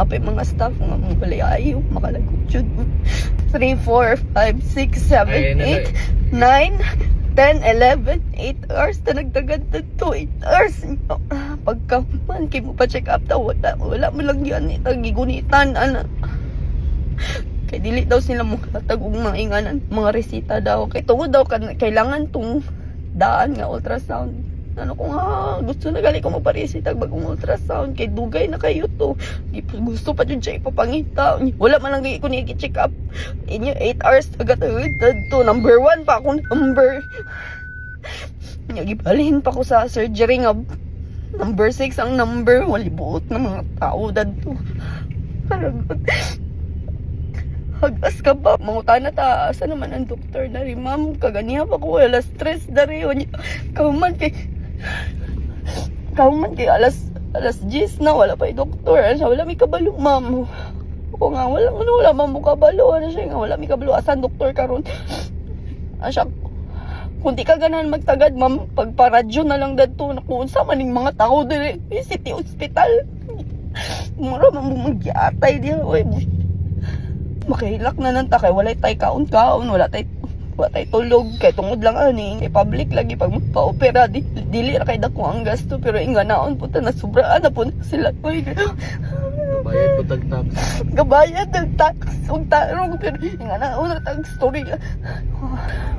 napay mga staff nga mo balay ayo makalagot jud. 3, 4, 5, 6, 7, 8, 9, 10, 11, 8 hours na nagdagad na 8 hours. Pagka man kay mo pa check up daw wala mo lang yan gigunitan ana. Kay dili daw sila mo hatag og mga inganan, mga resita daw kay tungod daw kailangan tong daan nga ultrasound. Ano ko nga gusto na gali ko magparesita bagong ultrasound kay dugay na kayo to. Gusto pa jud siya ipapangita. Wala man lang ko ni check up. Inyo 8 hours agad to number 1 pa akong number. Gibalhin pa ko sa surgery nga number 6 ang number. Wali buot na mga tao dadto. Halagot. Hagas ka ba? Mangutana ta, asa naman ang doktor dari, ma'am? Kaganiha pa ko, alas stress dari. Kauman kay alas 10 na, wala pa yung doktor. Ano, wala may kabalo, ma'am. Ako nga, wala ma'am mo kabalo. Ano siya nga, wala may kabalo. Asan doktor karon? Asya, kung di ka ganahan magtagad, ma'am, pagparadyo na lang dadto, nakuunsa maning mga tao dari, city hospital. Mura, ma'am, magyatay diya, oy. Makahilak na nang takay, walay tay kaon-kaon, wala tay tulog, kay tungod lang ani, kay public lagi pag magpa-opera, dili ra kay dako ang gasto, pero inga naon puta na sobraan na po sila. Oy, gabayad po tag tax. Gabayad ng tax, ug tarong, pero inga naon na tag story.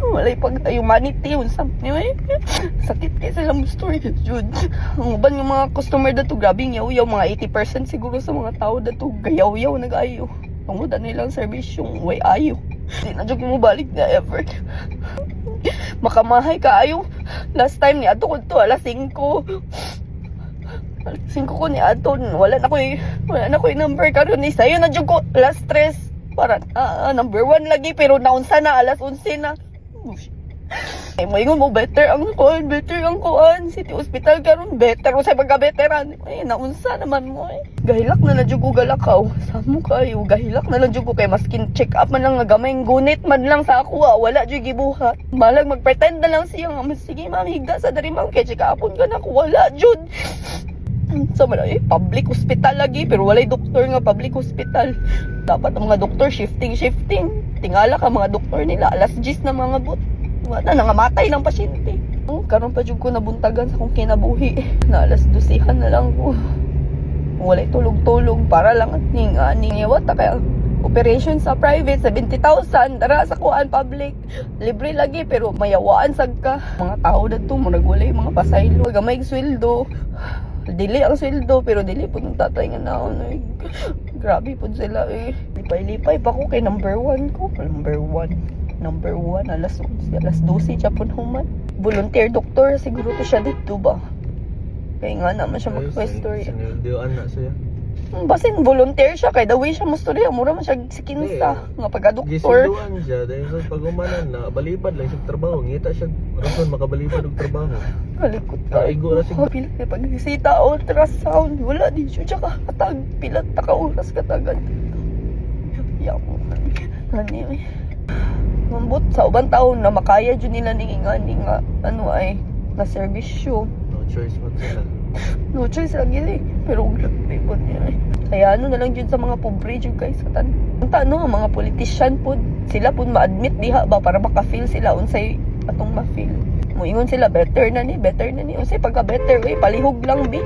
Walay pag humanity, unsa anyway, sakit kay sila mo story, jud. Ang uban ng mga customer dato, grabe yaw-yaw, mga 80% siguro sa mga tao dato, gayaw-yaw nag-ayo. Tungod na nilang service yung way ayo. Hindi na dyan mo balik na ever. Makamahay ka ayo. Last time ni ato ko to, alas 5. Alas 5 ko ni ato. Wala na ko yung number karon ni sayo na dyan ko. Last stress. Para number 1 lagi pero naunsa na alas 11 na. Ay mo ingon mo better ang kuan city hospital karon better usay pagka-veteran. Ay naunsa naman mo eh. Gahilak na jud ko galakaw. Samo kayo gahilak na lang jud ko kay maskin check up man lang nga gamay gunit man lang sa ako wala jud gibuhat. Malag magpretend na lang siya nga sige ma'am higda sa diri ma'am kay check upon ka na ko wala jud. So public hospital lagi pero walay doktor nga public hospital. Dapat ang mga doktor shifting. Tingala ka mga doktor nila alas 10 na mga bot. Wala nangamatay ng pasyente. Karon pa jud ko nabuntagan sa akong kinabuhi. Na alas 12 na lang ko. Walay tulog-tulog para lang at ning iwata kaya operation sa private 70,000 dara sa kuan public libre lagi pero mayawaan sad ka. Mga tao dadto murag walay mga pasaylo. Gamay sweldo. Dili ang sweldo pero dili pud ang tatay nga naon. Grabe pud sila eh. Lipay-lipay pa ko kay number 1 ko. Number 1, alas 12 siya po naman. Volunteer doktor, siguro to siya dito ba? Kaya nga naman siya mag-questor. Sinildiwan na siya. Basin volunteer siya, kaya the way siya mustorya, mura man siya sikinsa. Nga pagka-doktor. Gisinduan siya, dahil sa pag-umanan na balibad lang siya trabaho. Ngita siya, rason makabalibad og trabaho. Kalikot ka. Kaigo na siya. Pila kay pag-isita, ultrasound, wala din siya ka katag. Pilat na ka oras katagad. Yaw mo. Ano mambot sa ubang taon na makaya dyan nila nga ano ay na servisyo. No choice man sila. No choice lang yun eh. Pero grabe po niya eh. Kaya ano na lang dyan sa mga pobre dyan guys. Ang mga politician po, sila po ma-admit diha ba para maka-feel sila unsay atong ma-feel. Muingon sila better na ni. Unsay pagka better eh palihog lang bi.